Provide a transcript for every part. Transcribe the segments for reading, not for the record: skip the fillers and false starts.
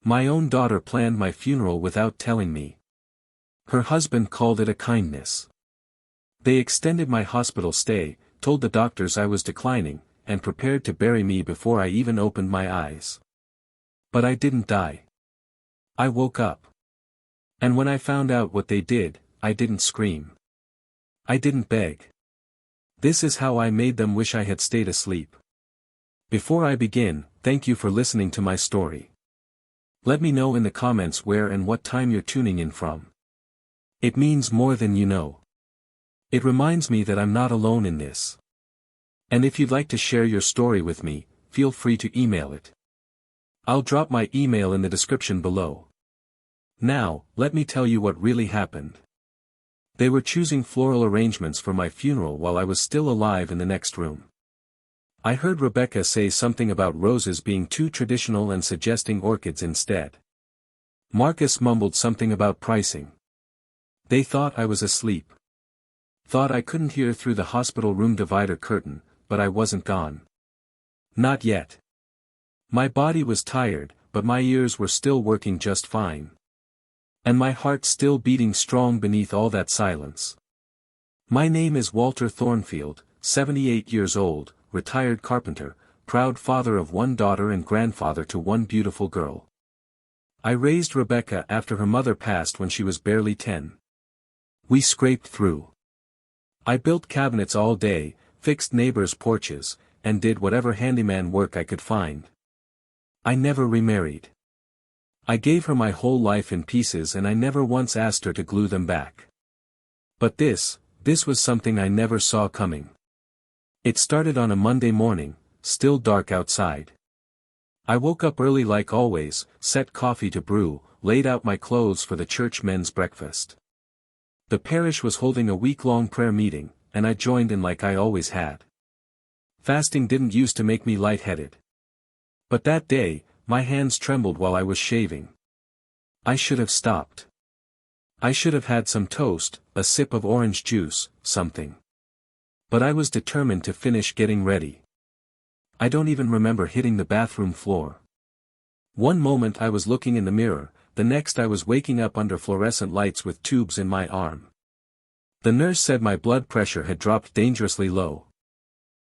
My own daughter planned my funeral without telling me. Her husband called it a kindness. They extended my hospital stay, told the doctors I was declining, and prepared to bury me before I even opened my eyes. But I didn't die. I woke up. And when I found out what they did, I didn't scream. I didn't beg. This is how I made them wish I had stayed asleep. Before I begin, thank you for listening to my story. Let me know in the comments where and what time you're tuning in from. It means more than you know. It reminds me that I'm not alone in this. And if you'd like to share your story with me, feel free to email it. I'll drop my email in the description below. Now, let me tell you what really happened. They were choosing floral arrangements for my funeral while I was still alive in the next room. I heard Rebecca say something about roses being too traditional and suggesting orchids instead. Marcus mumbled something about pricing. They thought I was asleep. Thought I couldn't hear through the hospital room divider curtain, but I wasn't gone. Not yet. My body was tired, but my ears were still working just fine. And my heart still beating strong beneath all that silence. My name is Walter Thornfield, 78 years old, retired carpenter, proud father of one daughter and grandfather to one beautiful girl. I raised Rebecca after her mother passed when she was barely 10. We scraped through. I built cabinets all day, fixed neighbors' porches, and did whatever handyman work I could find. I never remarried. I gave her my whole life in pieces and I never once asked her to glue them back. But this was something I never saw coming. It started on a Monday morning, still dark outside. I woke up early like always, set coffee to brew, laid out my clothes for the church men's breakfast. The parish was holding a week-long prayer meeting, and I joined in like I always had. Fasting didn't used to make me lightheaded. But that day, my hands trembled while I was shaving. I should have stopped. I should have had some toast, a sip of orange juice, something. But I was determined to finish getting ready. I don't even remember hitting the bathroom floor. One moment I was looking in the mirror, the next I was waking up under fluorescent lights with tubes in my arm. The nurse said my blood pressure had dropped dangerously low.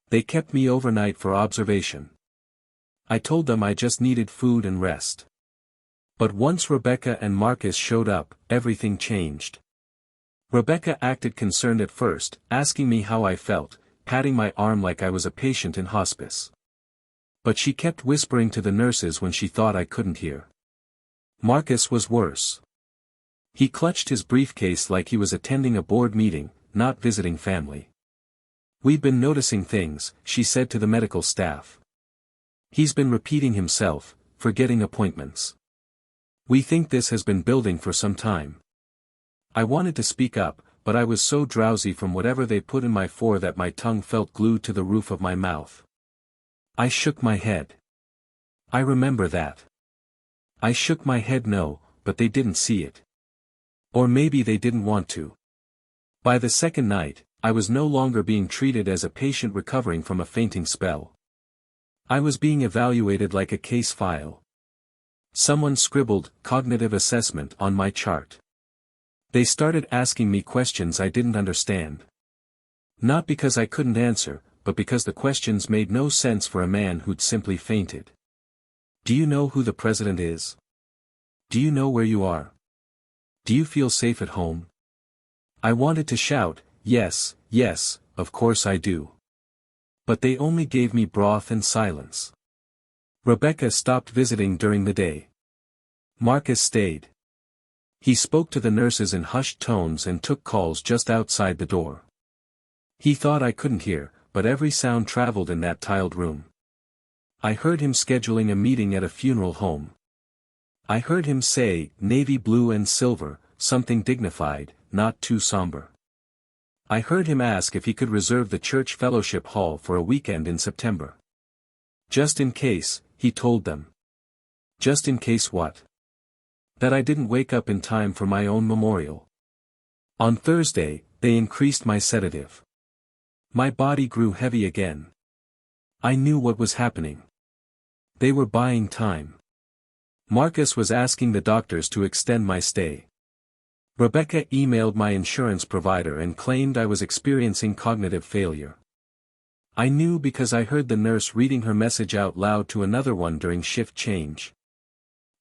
They kept me overnight for observation. I told them I just needed food and rest. But once Rebecca and Marcus showed up, everything changed. Rebecca acted concerned at first, asking me how I felt, patting my arm like I was a patient in hospice. But she kept whispering to the nurses when she thought I couldn't hear. Marcus was worse. He clutched his briefcase like he was attending a board meeting, not visiting family. "We've been noticing things," she said to the medical staff. "He's been repeating himself, forgetting appointments. We think this has been building for some time." I wanted to speak up, but I was so drowsy from whatever they put in my food that my tongue felt glued to the roof of my mouth. I shook my head. I remember that. I shook my head no, but they didn't see it. Or maybe they didn't want to. By the second night, I was no longer being treated as a patient recovering from a fainting spell. I was being evaluated like a case file. Someone scribbled "cognitive assessment" on my chart. They started asking me questions I didn't understand. Not because I couldn't answer, but because the questions made no sense for a man who'd simply fainted. Do you know who the president is? Do you know where you are? Do you feel safe at home? I wanted to shout, yes, yes, of course I do. But they only gave me broth and silence. Rebecca stopped visiting during the day. Marcus stayed. He spoke to the nurses in hushed tones and took calls just outside the door. He thought I couldn't hear, but every sound traveled in that tiled room. I heard him scheduling a meeting at a funeral home. I heard him say, "navy blue and silver," something dignified, not too somber. I heard him ask if he could reserve the church fellowship hall for a weekend in September. Just in case, he told them. Just in case what? That I didn't wake up in time for my own memorial. On Thursday, they increased my sedative. My body grew heavy again. I knew what was happening. They were buying time. Marcus was asking the doctors to extend my stay. Rebecca emailed my insurance provider and claimed I was experiencing cognitive failure. I knew because I heard the nurse reading her message out loud to another one during shift change.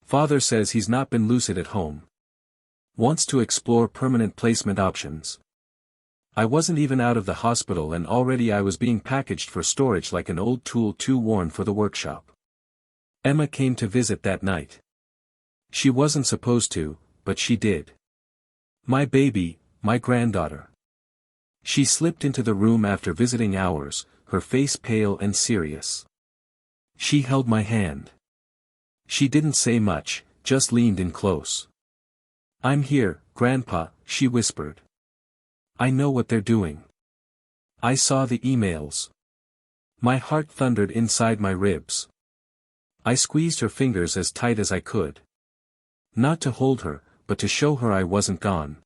Father says he's not been lucid at home. Wants to explore permanent placement options. I wasn't even out of the hospital and already I was being packaged for storage like an old tool too worn for the workshop. Emma came to visit that night. She wasn't supposed to, but she did. My baby, my granddaughter. She slipped into the room after visiting hours, her face pale and serious. She held my hand. She didn't say much, just leaned in close. "I'm here, Grandpa," she whispered. "I know what they're doing. I saw the emails." My heart thundered inside my ribs. I squeezed her fingers as tight as I could. Not to hold her, but to show her I wasn't gone.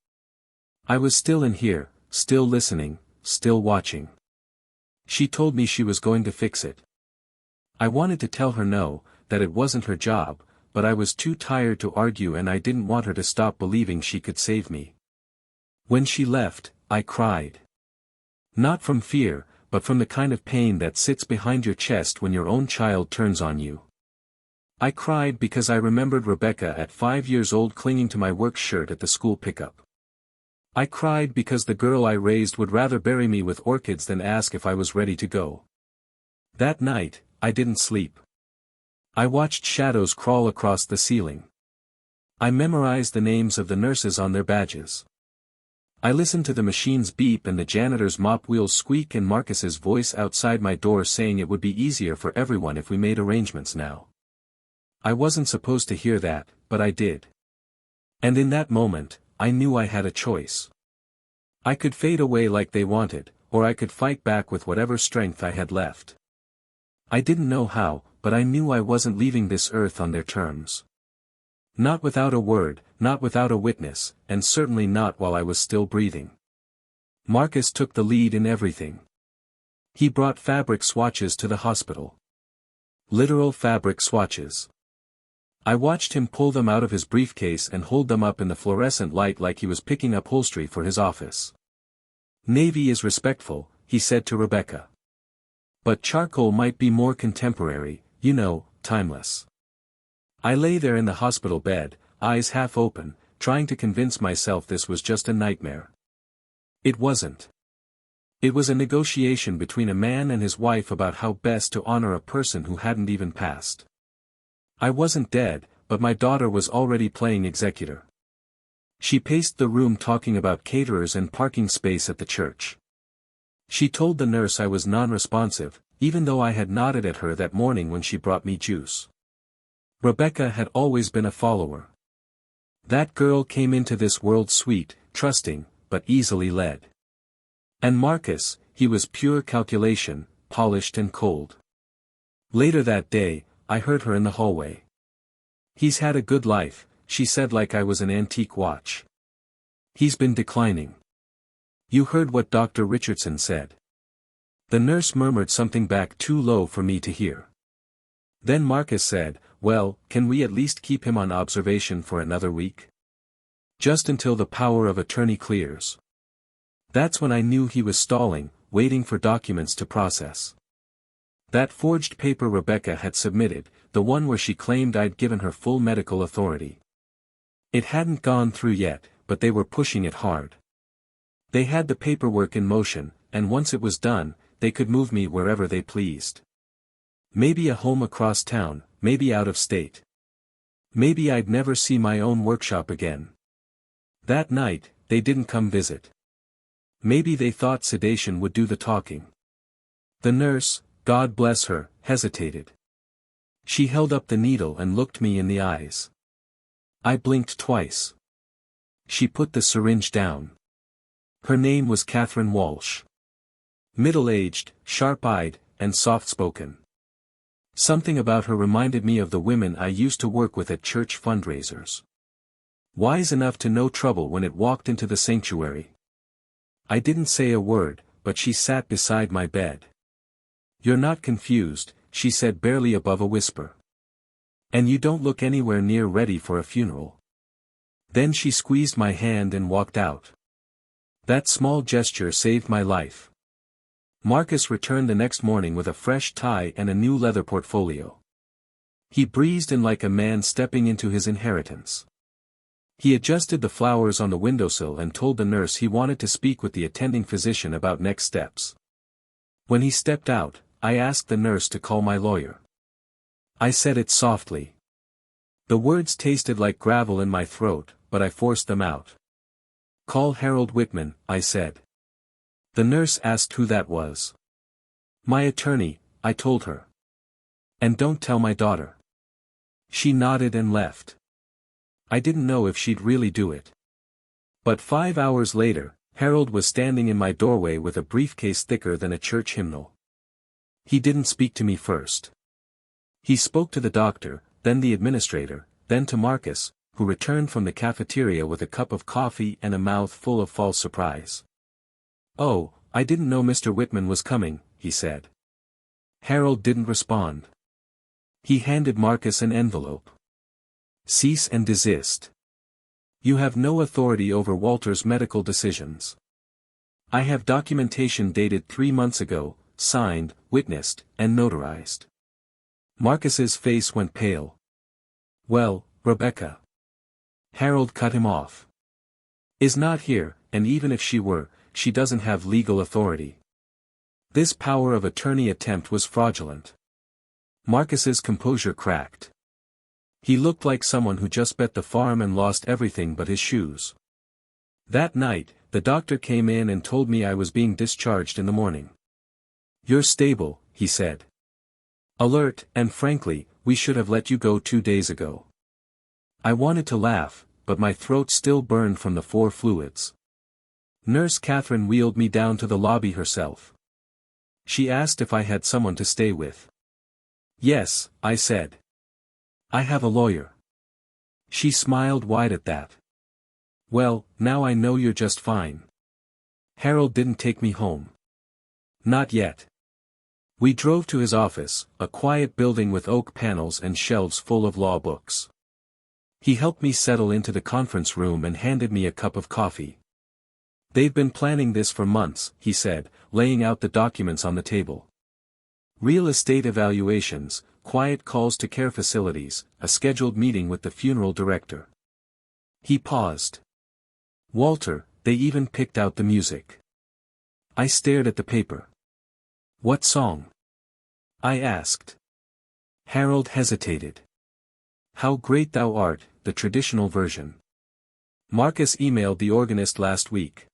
I was still in here, still listening, still watching. She told me she was going to fix it. I wanted to tell her no, that it wasn't her job, but I was too tired to argue and I didn't want her to stop believing she could save me. When she left, I cried. Not from fear, but from the kind of pain that sits behind your chest when your own child turns on you. I cried because I remembered Rebecca at 5 years old clinging to my work shirt at the school pickup. I cried because the girl I raised would rather bury me with orchids than ask if I was ready to go. That night, I didn't sleep. I watched shadows crawl across the ceiling. I memorized the names of the nurses on their badges. I listened to the machines beep and the janitor's mop wheels squeak and Marcus's voice outside my door saying it would be easier for everyone if we made arrangements now. I wasn't supposed to hear that, but I did. And in that moment, I knew I had a choice. I could fade away like they wanted, or I could fight back with whatever strength I had left. I didn't know how, but I knew I wasn't leaving this earth on their terms. Not without a word, not without a witness, and certainly not while I was still breathing. Marcus took the lead in everything. He brought fabric swatches to the hospital. Literal fabric swatches. I watched him pull them out of his briefcase and hold them up in the fluorescent light like he was picking upholstery for his office. "Navy is respectful," he said to Rebecca. "But charcoal might be more contemporary, you know, timeless." I lay there in the hospital bed, eyes half open, trying to convince myself this was just a nightmare. It wasn't. It was a negotiation between a man and his wife about how best to honor a person who hadn't even passed. I wasn't dead, but my daughter was already playing executor. She paced the room talking about caterers and parking space at the church. She told the nurse I was non-responsive, even though I had nodded at her that morning when she brought me juice. Rebecca had always been a follower. That girl came into this world sweet, trusting, but easily led. And Marcus, he was pure calculation, polished and cold. Later that day, I heard her in the hallway. "He's had a good life," she said like I was an antique watch. "He's been declining. You heard what Dr. Richardson said." The nurse murmured something back too low for me to hear. Then Marcus said, "Well, can we at least keep him on observation for another week? Just until the power of attorney clears." That's when I knew he was stalling, waiting for documents to process. That forged paper Rebecca had submitted, the one where she claimed I'd given her full medical authority. It hadn't gone through yet, but they were pushing it hard. They had the paperwork in motion, and once it was done, they could move me wherever they pleased. Maybe a home across town, maybe out of state. Maybe I'd never see my own workshop again. That night, they didn't come visit. Maybe they thought sedation would do the talking. The nurse, God bless her, hesitated. She held up the needle and looked me in the eyes. I blinked twice. She put the syringe down. Her name was Catherine Walsh. Middle-aged, sharp-eyed, and soft-spoken. Something about her reminded me of the women I used to work with at church fundraisers. Wise enough to know trouble when it walked into the sanctuary. I didn't say a word, but she sat beside my bed. "You're not confused," she said barely above a whisper. And you don't look anywhere near ready for a funeral. Then she squeezed my hand and walked out. That small gesture saved my life. Marcus returned the next morning with a fresh tie and a new leather portfolio. He breezed in like a man stepping into his inheritance. He adjusted the flowers on the windowsill and told the nurse he wanted to speak with the attending physician about next steps. When he stepped out, I asked the nurse to call my lawyer. I said it softly. The words tasted like gravel in my throat, but I forced them out. Call Harold Whitman, I said. The nurse asked who that was. My attorney, I told her. And don't tell my daughter. She nodded and left. I didn't know if she'd really do it. But 5 hours later, Harold was standing in my doorway with a briefcase thicker than a church hymnal. He didn't speak to me first. He spoke to the doctor, then the administrator, then to Marcus, who returned from the cafeteria with a cup of coffee and a mouth full of false surprise. "Oh, I didn't know Mr. Whitman was coming," he said. Harold didn't respond. He handed Marcus an envelope. "Cease and desist. You have no authority over Walter's medical decisions. I have documentation dated 3 months ago, signed, witnessed, and notarized." Marcus's face went pale. "Well, Rebecca." Harold cut him off. "Is not here, and even if she were, she doesn't have legal authority. This power of attorney attempt was fraudulent." Marcus's composure cracked. He looked like someone who just bet the farm and lost everything but his shoes. That night, the doctor came in and told me I was being discharged in the morning. "You're stable," he said. "Alert, and frankly, we should have let you go 2 days ago." I wanted to laugh, but my throat still burned from the 4 fluids. Nurse Catherine wheeled me down to the lobby herself. She asked if I had someone to stay with. "Yes," I said. "I have a lawyer." She smiled wide at that. "Well, now I know you're just fine." Harold didn't take me home. Not yet. We drove to his office, a quiet building with oak panels and shelves full of law books. He helped me settle into the conference room and handed me a cup of coffee. "They've been planning this for months," he said, laying out the documents on the table. "Real estate evaluations, quiet calls to care facilities, a scheduled meeting with the funeral director." He paused. "Walter, they even picked out the music." I stared at the paper. "What song?" I asked. Harold hesitated. "How Great Thou Art, the traditional version. Marcus emailed the organist last week."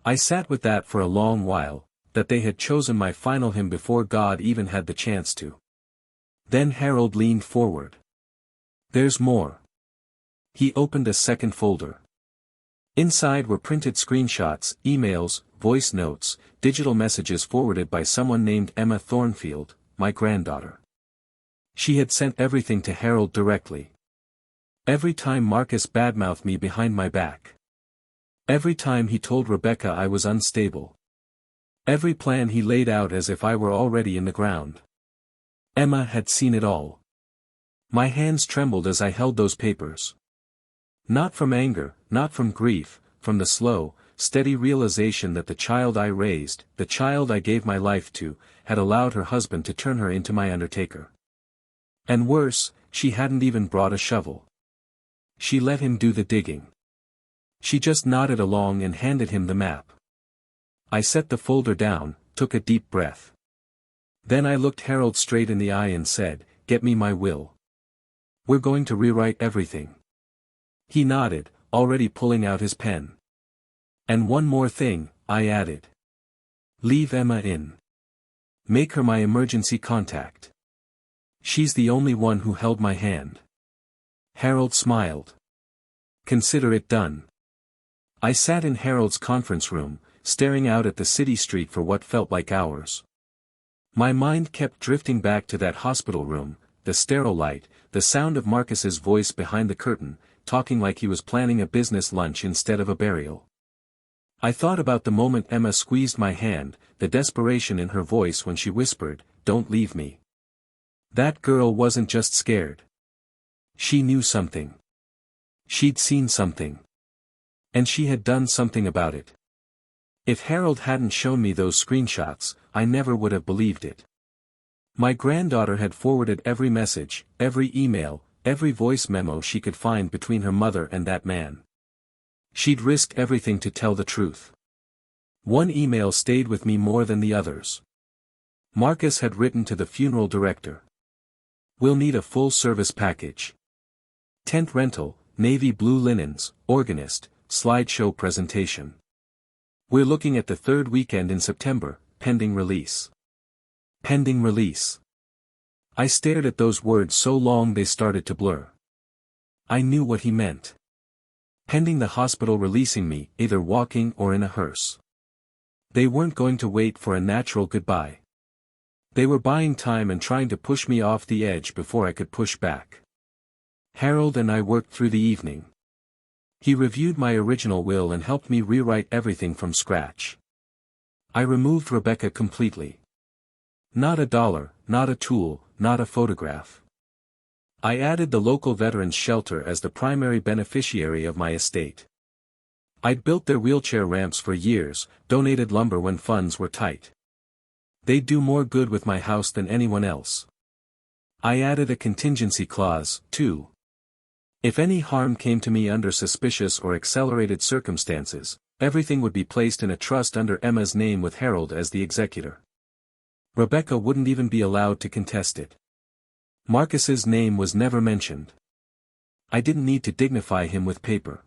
I sat with that for a long while, that they had chosen my final hymn before God even had the chance to. Then Harold leaned forward. "There's more." He opened a second folder. Inside were printed screenshots, emails, voice notes, digital messages forwarded by someone named Emma Thornfield, my granddaughter. She had sent everything to Harold directly. Every time Marcus badmouthed me behind my back. Every time he told Rebecca I was unstable. Every plan he laid out as if I were already in the ground. Emma had seen it all. My hands trembled as I held those papers. Not from anger, not from grief, from the slow, steady realization that the child I raised, the child I gave my life to, had allowed her husband to turn her into my undertaker. And worse, she hadn't even brought a shovel. She let him do the digging. She just nodded along and handed him the map. I set the folder down, took a deep breath. Then I looked Harold straight in the eye and said, "Get me my will. We're going to rewrite everything." He nodded, already pulling out his pen. "And one more thing," I added. "Leave Emma in. Make her my emergency contact. She's the only one who held my hand." Harold smiled. "Consider it done." I sat in Harold's conference room, staring out at the city street for what felt like hours. My mind kept drifting back to that hospital room, the sterile light, the sound of Marcus's voice behind the curtain, talking like he was planning a business lunch instead of a burial. I thought about the moment Emma squeezed my hand, the desperation in her voice when she whispered, "Don't leave me." That girl wasn't just scared. She knew something. She'd seen something. And she had done something about it. If Harold hadn't shown me those screenshots, I never would have believed it. My granddaughter had forwarded every message, every email, every voice memo she could find between her mother and that man. She'd risked everything to tell the truth. One email stayed with me more than the others. Marcus had written to the funeral director. "We'll need a full-service package. Tent rental, navy blue linens, organist, slideshow presentation. We're looking at the third weekend in September, pending release." Pending release. I stared at those words so long they started to blur. I knew what he meant. Pending the hospital releasing me, either walking or in a hearse. They weren't going to wait for a natural goodbye. They were buying time and trying to push me off the edge before I could push back. Harold and I worked through the evening. He reviewed my original will and helped me rewrite everything from scratch. I removed Rebecca completely. Not a dollar, not a tool, not a photograph. I added the local veterans shelter as the primary beneficiary of my estate. I'd built their wheelchair ramps for years, donated lumber when funds were tight. They'd do more good with my house than anyone else. I added a contingency clause, too. If any harm came to me under suspicious or accelerated circumstances, everything would be placed in a trust under Emma's name with Harold as the executor. Rebecca wouldn't even be allowed to contest it. Marcus's name was never mentioned. I didn't need to dignify him with paper.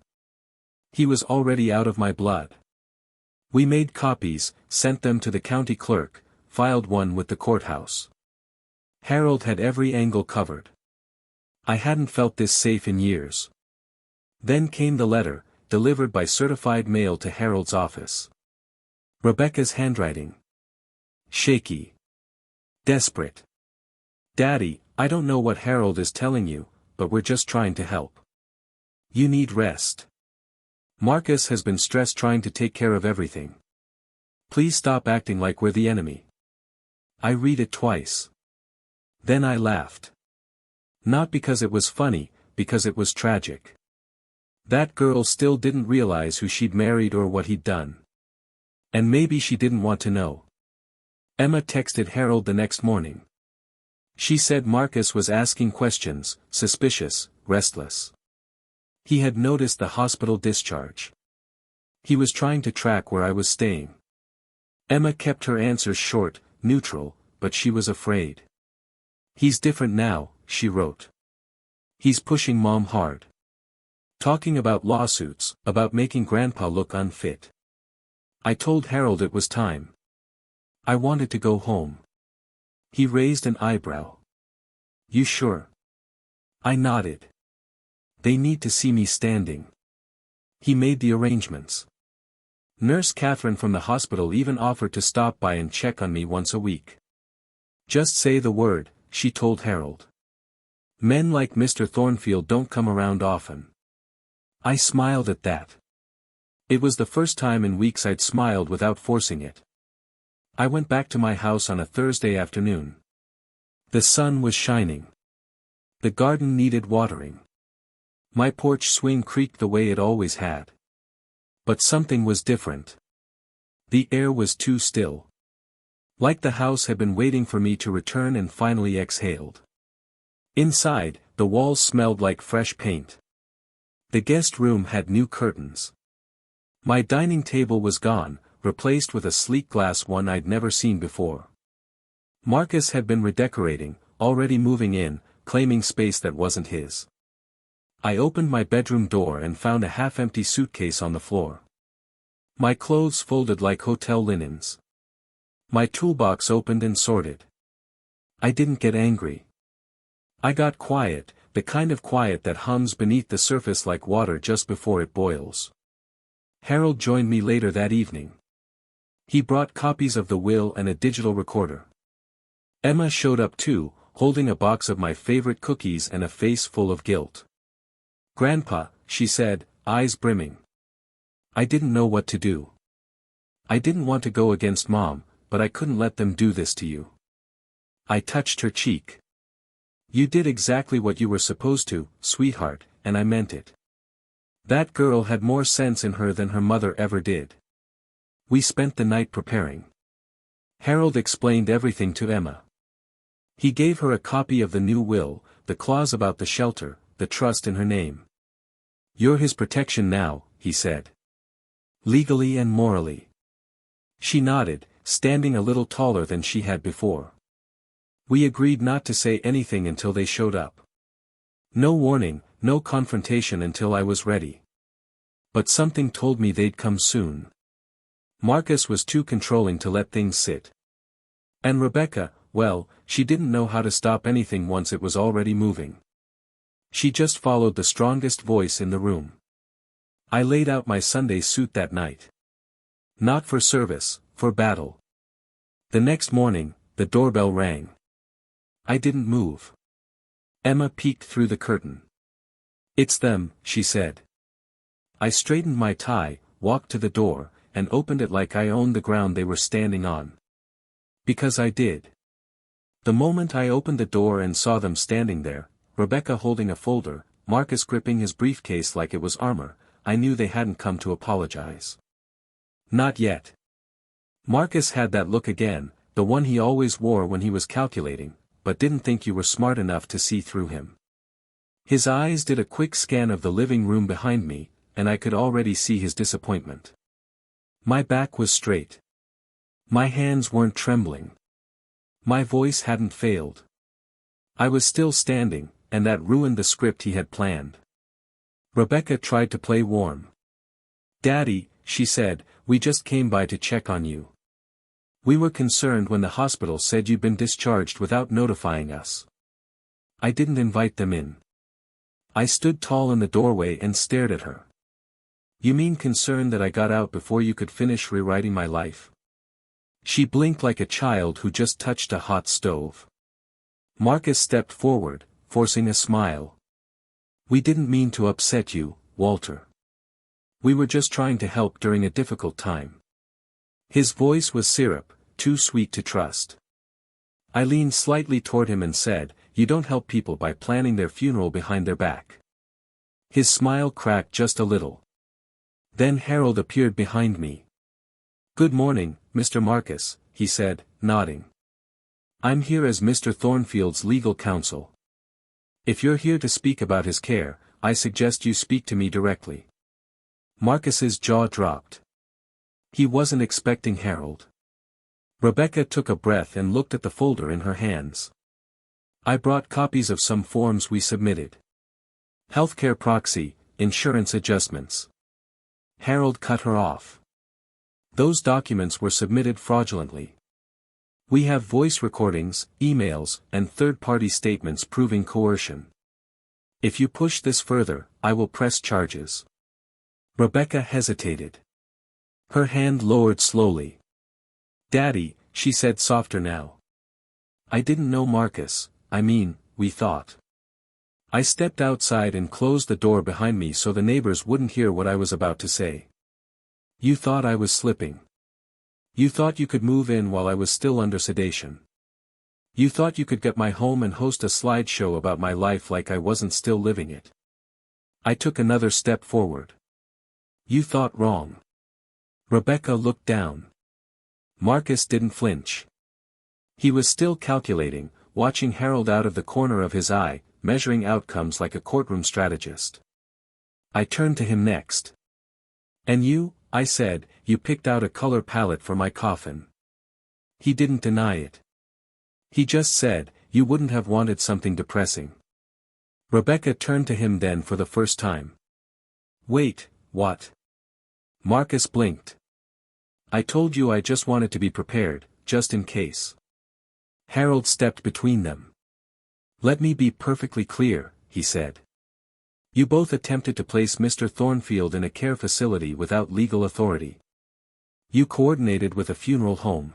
He was already out of my blood. We made copies, sent them to the county clerk, filed one with the courthouse. Harold had every angle covered. I hadn't felt this safe in years. Then came the letter, delivered by certified mail to Harold's office. Rebecca's handwriting. Shaky. Desperate. "Daddy, I don't know what Harold is telling you, but we're just trying to help. You need rest. Marcus has been stressed trying to take care of everything. Please stop acting like we're the enemy." I read it twice. Then I laughed. Not because it was funny, because it was tragic. That girl still didn't realize who she'd married or what he'd done. And maybe she didn't want to know. Emma texted Harold the next morning. She said Marcus was asking questions, suspicious, restless. He had noticed the hospital discharge. He was trying to track where I was staying. Emma kept her answers short, neutral, but she was afraid. "He's different now," she wrote. "He's pushing Mom hard. Talking about lawsuits, about making Grandpa look unfit." I told Harold it was time. I wanted to go home. He raised an eyebrow. "You sure?" I nodded. "They need to see me standing." He made the arrangements. Nurse Catherine from the hospital even offered to stop by and check on me once a week. "Just say the word," she told Harold. "Men like Mr. Thornfield don't come around often." I smiled at that. It was the first time in weeks I'd smiled without forcing it. I went back to my house on a Thursday afternoon. The sun was shining. The garden needed watering. My porch swing creaked the way it always had. But something was different. The air was too still. Like the house had been waiting for me to return and finally exhaled. Inside, the walls smelled like fresh paint. The guest room had new curtains. My dining table was gone, replaced with a sleek glass one I'd never seen before. Marcus had been redecorating, already moving in, claiming space that wasn't his. I opened my bedroom door and found a half-empty suitcase on the floor. My clothes folded like hotel linens. My toolbox opened and sorted. I didn't get angry. I got quiet, the kind of quiet that hums beneath the surface like water just before it boils. Harold joined me later that evening. He brought copies of the will and a digital recorder. Emma showed up too, holding a box of my favorite cookies and a face full of guilt. "Grandpa," she said, eyes brimming. I didn't know what to do. I didn't want to go against Mom, but I couldn't let them do this to you. I touched her cheek. You did exactly what you were supposed to, sweetheart, and I meant it. That girl had more sense in her than her mother ever did. We spent the night preparing. Harold explained everything to Emma. He gave her a copy of the new will, the clause about the shelter, the trust in her name. You're his protection now, he said. Legally and morally. She nodded, standing a little taller than she had before. We agreed not to say anything until they showed up. No warning, no confrontation until I was ready. But something told me they'd come soon. Marcus was too controlling to let things sit. And Rebecca, well, she didn't know how to stop anything once it was already moving. She just followed the strongest voice in the room. I laid out my Sunday suit that night. Not for service, for battle. The next morning, the doorbell rang. I didn't move. Emma peeked through the curtain. It's them, she said. I straightened my tie, walked to the door, and opened it like I owned the ground they were standing on. Because I did. The moment I opened the door and saw them standing there, Rebecca holding a folder, Marcus gripping his briefcase like it was armor, I knew they hadn't come to apologize. Not yet. Marcus had that look again, the one he always wore when he was calculating, but didn't think you were smart enough to see through him. His eyes did a quick scan of the living room behind me, and I could already see his disappointment. My back was straight. My hands weren't trembling. My voice hadn't failed. I was still standing, and that ruined the script he had planned. Rebecca tried to play warm. Daddy, she said, we just came by to check on you. We were concerned when the hospital said you'd been discharged without notifying us. I didn't invite them in. I stood tall in the doorway and stared at her. You mean concerned that I got out before you could finish rewriting my life? She blinked like a child who just touched a hot stove. Marcus stepped forward, forcing a smile. We didn't mean to upset you, Walter. We were just trying to help during a difficult time. His voice was syrup, too sweet to trust. I leaned slightly toward him and said, you don't help people by planning their funeral behind their back. His smile cracked just a little. Then Harold appeared behind me. Good morning, Mr. Marcus, he said, nodding. I'm here as Mr. Thornfield's legal counsel. If you're here to speak about his care, I suggest you speak to me directly. Marcus's jaw dropped. He wasn't expecting Harold. Rebecca took a breath and looked at the folder in her hands. I brought copies of some forms we submitted. Healthcare proxy, insurance adjustments. Harold cut her off. Those documents were submitted fraudulently. We have voice recordings, emails, and third-party statements proving coercion. If you push this further, I will press charges. Rebecca hesitated. Her hand lowered slowly. Daddy, she said softer now. I didn't know Marcus, we thought. I stepped outside and closed the door behind me so the neighbors wouldn't hear what I was about to say. You thought I was slipping. You thought you could move in while I was still under sedation. You thought you could get my home and host a slideshow about my life like I wasn't still living it. I took another step forward. You thought wrong. Rebecca looked down. Marcus didn't flinch. He was still calculating, watching Harold out of the corner of his eye, measuring outcomes like a courtroom strategist. I turned to him next. And you, I said, you picked out a color palette for my coffin. He didn't deny it. He just said, you wouldn't have wanted something depressing. Rebecca turned to him then for the first time. Wait, what? Marcus blinked. I told you I just wanted to be prepared, just in case. Harold stepped between them. Let me be perfectly clear, he said. You both attempted to place Mr. Thornfield in a care facility without legal authority. You coordinated with a funeral home.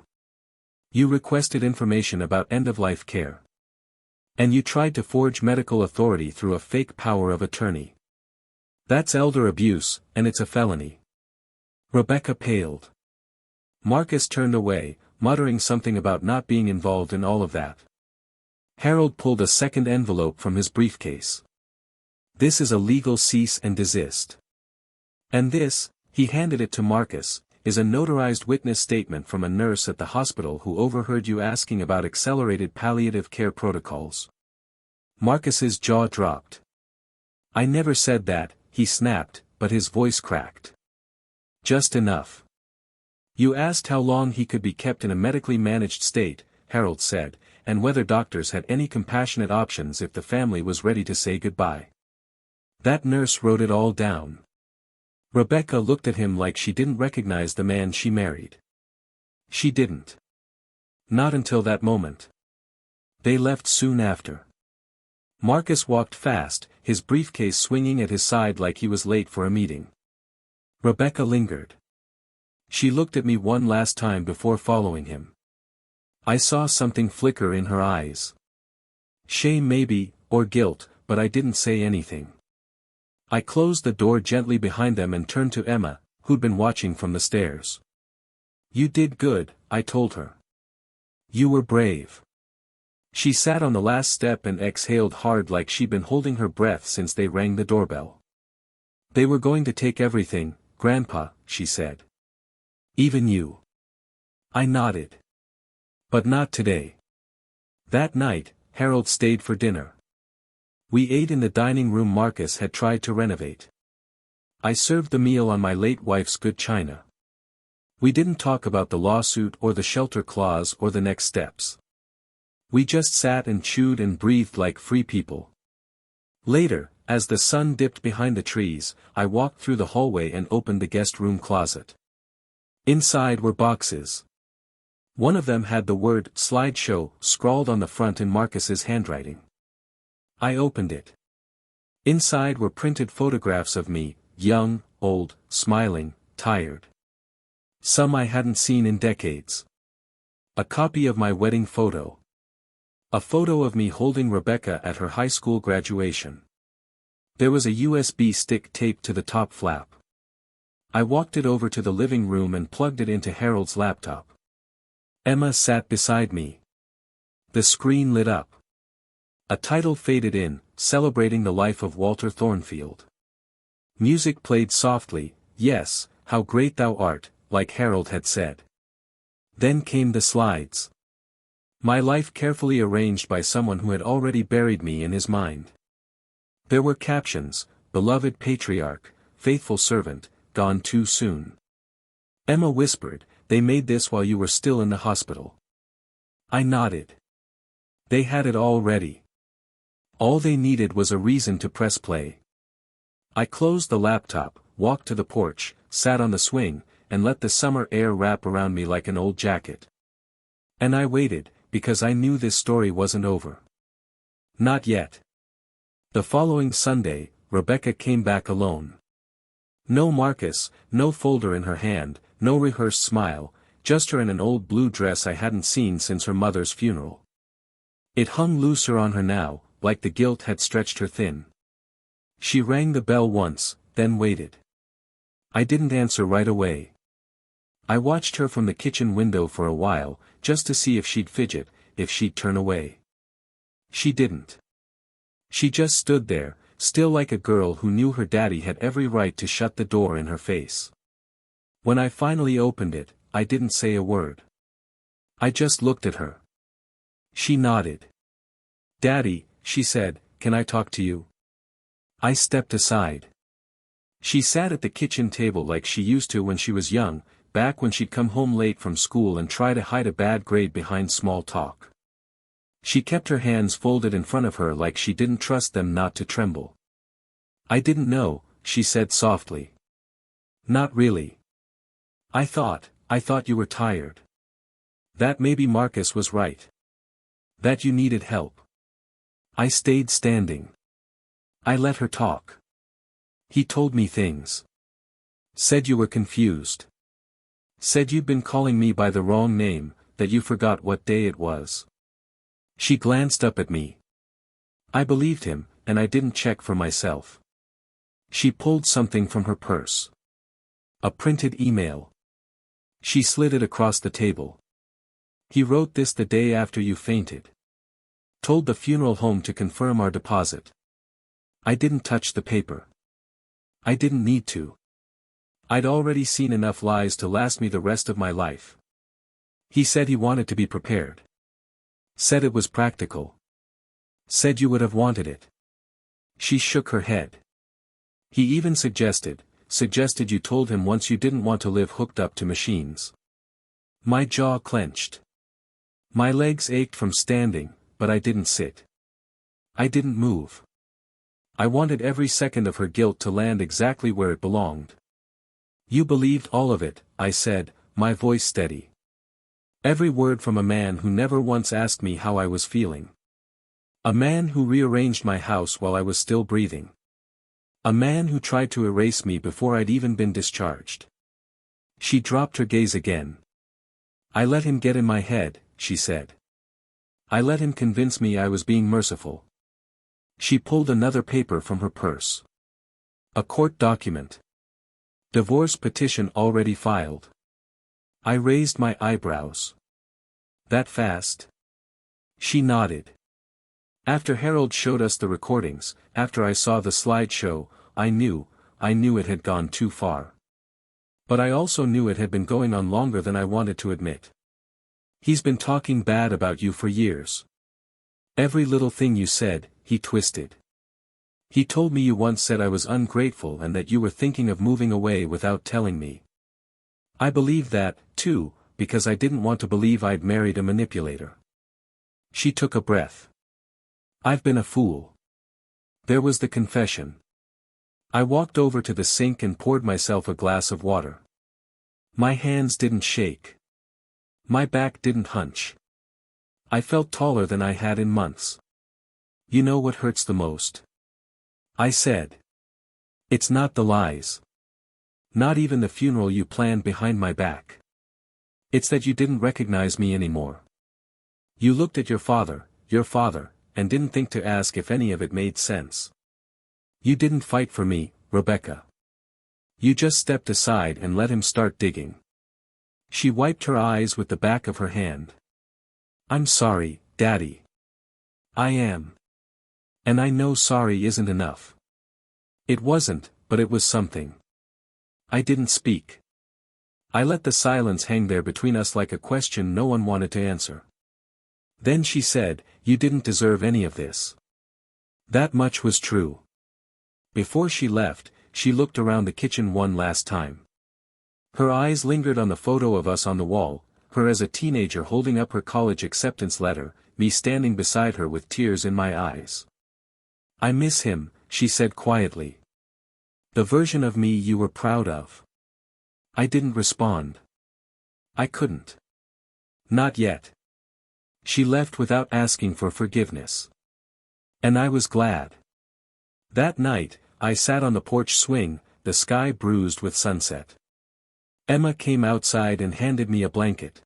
You requested information about end-of-life care. And you tried to forge medical authority through a fake power of attorney. That's elder abuse, and it's a felony. Rebecca paled. Marcus turned away, muttering something about not being involved in all of that. Harold pulled a second envelope from his briefcase. This is a legal cease and desist. And this, he handed it to Marcus, is a notarized witness statement from a nurse at the hospital who overheard you asking about accelerated palliative care protocols. Marcus's jaw dropped. I never said that, he snapped, but his voice cracked. Just enough. You asked how long he could be kept in a medically managed state, Harold said, and whether doctors had any compassionate options if the family was ready to say goodbye. That nurse wrote it all down. Rebecca looked at him like she didn't recognize the man she married. She didn't. Not until that moment. They left soon after. Marcus walked fast, his briefcase swinging at his side like he was late for a meeting. Rebecca lingered. She looked at me one last time before following him. I saw something flicker in her eyes. Shame maybe, or guilt, but I didn't say anything. I closed the door gently behind them and turned to Emma, who'd been watching from the stairs. You did good, I told her. You were brave. She sat on the last step and exhaled hard like she'd been holding her breath since they rang the doorbell. They were going to take everything, Grandpa, she said. Even you. I nodded. But not today. That night, Harold stayed for dinner. We ate in the dining room Marcus had tried to renovate. I served the meal on my late wife's good china. We didn't talk about the lawsuit or the shelter clause or the next steps. We just sat and chewed and breathed like free people. Later, as the sun dipped behind the trees, I walked through the hallway and opened the guest room closet. Inside were boxes. One of them had the word slideshow scrawled on the front in Marcus's handwriting. I opened it. Inside were printed photographs of me, young, old, smiling, tired. Some I hadn't seen in decades. A copy of my wedding photo. A photo of me holding Rebecca at her high school graduation. There was a USB stick taped to the top flap. I walked it over to the living room and plugged it into Harold's laptop. Emma sat beside me. The screen lit up. A title faded in, celebrating the life of Walter Thornfield. Music played softly, yes, how great thou art, like Harold had said. Then came the slides. My life carefully arranged by someone who had already buried me in his mind. There were captions, beloved patriarch, faithful servant, gone too soon. Emma whispered, they made this while you were still in the hospital. I nodded. They had it all ready. All they needed was a reason to press play. I closed the laptop, walked to the porch, sat on the swing, and let the summer air wrap around me like an old jacket. And I waited, because I knew this story wasn't over. Not yet. The following Sunday, Rebecca came back alone. No Marcus, no folder in her hand, no rehearsed smile, just her in an old blue dress I hadn't seen since her mother's funeral. It hung looser on her now, like the guilt had stretched her thin. She rang the bell once, then waited. I didn't answer right away. I watched her from the kitchen window for a while, just to see if she'd fidget, if she'd turn away. She didn't. She just stood there, still like a girl who knew her daddy had every right to shut the door in her face. When I finally opened it, I didn't say a word. I just looked at her. She nodded. Daddy, she said, can I talk to you? I stepped aside. She sat at the kitchen table like she used to when she was young, back when she'd come home late from school and try to hide a bad grade behind small talk. She kept her hands folded in front of her like she didn't trust them not to tremble. I didn't know, she said softly. Not really. I thought you were tired. That maybe Marcus was right. That you needed help. I stayed standing. I let her talk. He told me things. Said you were confused. Said you'd been calling me by the wrong name, that you forgot what day it was. She glanced up at me. I believed him, and I didn't check for myself. She pulled something from her purse. A printed email. She slid it across the table. He wrote this the day after you fainted. Told the funeral home to confirm our deposit. I didn't touch the paper. I didn't need to. I'd already seen enough lies to last me the rest of my life. He said he wanted to be prepared. Said it was practical. Said you would have wanted it. She shook her head. He even suggested you told him once you didn't want to live hooked up to machines. My jaw clenched. My legs ached from standing, but I didn't sit. I didn't move. I wanted every second of her guilt to land exactly where it belonged. You believed all of it, I said, my voice steady. Every word from a man who never once asked me how I was feeling. A man who rearranged my house while I was still breathing. A man who tried to erase me before I'd even been discharged. She dropped her gaze again. I let him get in my head, she said. I let him convince me I was being merciful. She pulled another paper from her purse. A court document. Divorce petition already filed. I raised my eyebrows. That fast? She nodded. After Harold showed us the recordings, after I saw the slideshow, I knew it had gone too far. But I also knew it had been going on longer than I wanted to admit. He's been talking bad about you for years. Every little thing you said, he twisted. He told me you once said I was ungrateful and that you were thinking of moving away without telling me. I believed that, too, because I didn't want to believe I'd married a manipulator. She took a breath. I've been a fool. There was the confession. I walked over to the sink and poured myself a glass of water. My hands didn't shake. My back didn't hunch. I felt taller than I had in months. You know what hurts the most? I said. It's not the lies. Not even the funeral you planned behind my back. It's that you didn't recognize me anymore. You looked at your father, and didn't think to ask if any of it made sense. You didn't fight for me, Rebecca. You just stepped aside and let him start digging. She wiped her eyes with the back of her hand. I'm sorry, Daddy. I am. And I know sorry isn't enough. It wasn't, but it was something. I didn't speak. I let the silence hang there between us like a question no one wanted to answer. Then she said, you didn't deserve any of this. That much was true. Before she left, she looked around the kitchen one last time. Her eyes lingered on the photo of us on the wall, her as a teenager holding up her college acceptance letter, me standing beside her with tears in my eyes. I miss him, she said quietly. The version of me you were proud of. I didn't respond. I couldn't. Not yet. She left without asking for forgiveness. And I was glad. That night, I sat on the porch swing, the sky bruised with sunset. Emma came outside and handed me a blanket.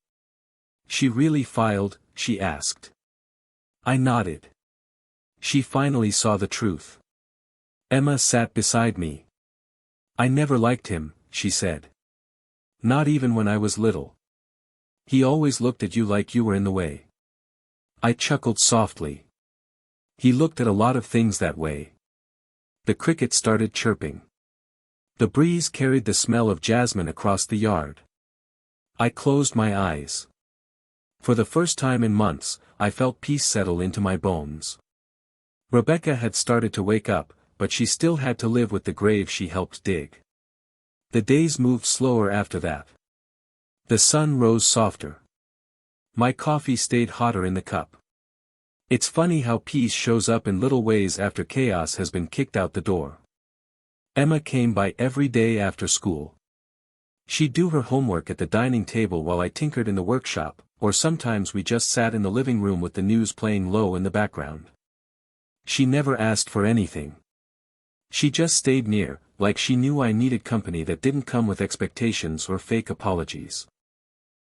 She really filed, she asked. I nodded. She finally saw the truth. Emma sat beside me. I never liked him, she said. Not even when I was little. He always looked at you like you were in the way. I chuckled softly. He looked at a lot of things that way. The cricket started chirping. The breeze carried the smell of jasmine across the yard. I closed my eyes. For the first time in months, I felt peace settle into my bones. Rebecca had started to wake up, but she still had to live with the grave she helped dig. The days moved slower after that. The sun rose softer. My coffee stayed hotter in the cup. It's funny how peace shows up in little ways after chaos has been kicked out the door. Emma came by every day after school. She'd do her homework at the dining table while I tinkered in the workshop, or sometimes we just sat in the living room with the news playing low in the background. She never asked for anything. She just stayed near, like she knew I needed company that didn't come with expectations or fake apologies.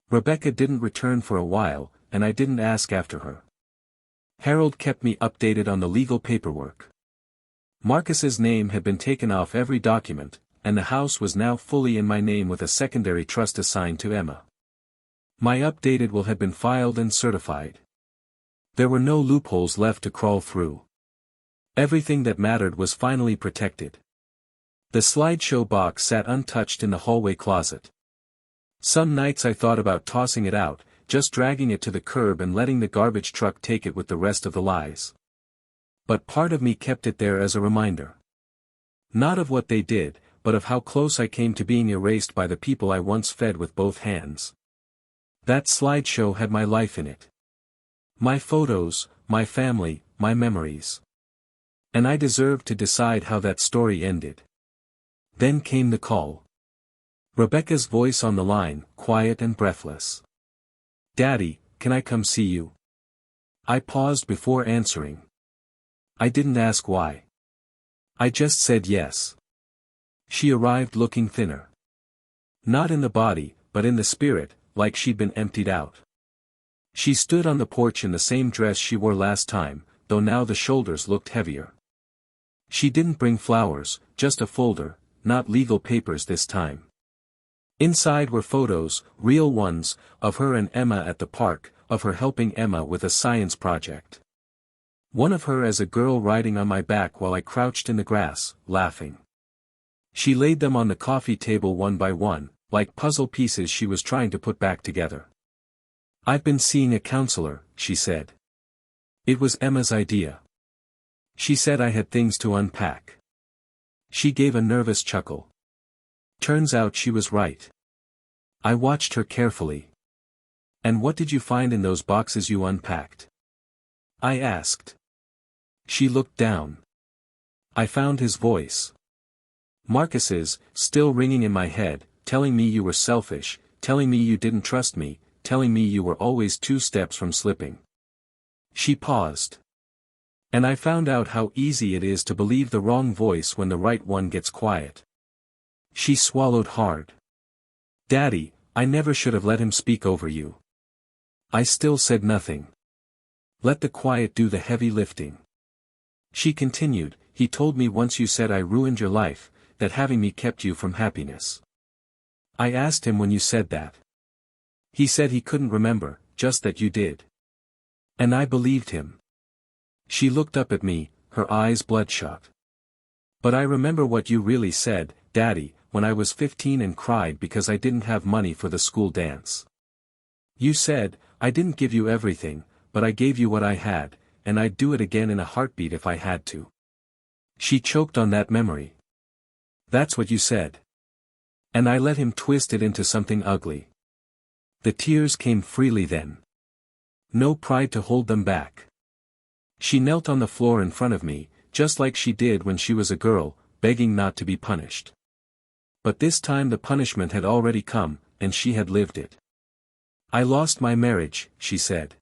Rebecca didn't return for a while, and I didn't ask after her. Harold kept me updated on the legal paperwork. Marcus's name had been taken off every document, and the house was now fully in my name with a secondary trust assigned to Emma. My updated will had been filed and certified. There were no loopholes left to crawl through. Everything that mattered was finally protected. The slideshow box sat untouched in the hallway closet. Some nights I thought about tossing it out, just dragging it to the curb and letting the garbage truck take it with the rest of the lies. But part of me kept it there as a reminder. Not of what they did, but of how close I came to being erased by the people I once fed with both hands. That slideshow had my life in it. My photos, my family, my memories. And I deserved to decide how that story ended. Then came the call. Rebecca's voice on the line, quiet and breathless. "Daddy, can I come see you?" I paused before answering. I didn't ask why. I just said yes. She arrived looking thinner. Not in the body, but in the spirit, like she'd been emptied out. She stood on the porch in the same dress she wore last time, though now the shoulders looked heavier. She didn't bring flowers, just a folder, not legal papers this time. Inside were photos, real ones, of her and Emma at the park, of her helping Emma with a science project. One of her as a girl riding on my back while I crouched in the grass, laughing. She laid them on the coffee table one by one, like puzzle pieces she was trying to put back together. "I've been seeing a counselor," she said. It was Emma's idea. She said I had things to unpack. She gave a nervous chuckle. Turns out she was right. I watched her carefully. "And what did you find in those boxes you unpacked?" I asked. She looked down. I found his voice. Marcus's, still ringing in my head, telling me you were selfish, telling me you didn't trust me, telling me you were always 2 steps from slipping. She paused. And I found out how easy it is to believe the wrong voice when the right one gets quiet. She swallowed hard. "Daddy, I never should have let him speak over you." I still said nothing. Let the quiet do the heavy lifting. She continued, "He told me once you said I ruined your life, that having me kept you from happiness. I asked him when you said that. He said he couldn't remember, just that you did. And I believed him." She looked up at me, her eyes bloodshot. "But I remember what you really said, Daddy, when I was 15 and cried because I didn't have money for the school dance. You said, I didn't give you everything, but I gave you what I had, and I'd do it again in a heartbeat if I had to." She choked on that memory. "That's what you said." And I let him twist it into something ugly. The tears came freely then. No pride to hold them back. She knelt on the floor in front of me, just like she did when she was a girl, begging not to be punished. But this time the punishment had already come, and she had lived it. "I lost my marriage," she said.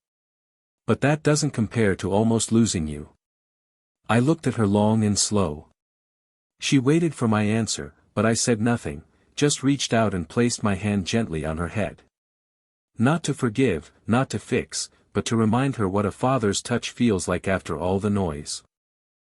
"But that doesn't compare to almost losing you." I looked at her long and slow. She waited for my answer, but I said nothing, just reached out and placed my hand gently on her head. Not to forgive, not to fix, but to remind her what a father's touch feels like after all the noise.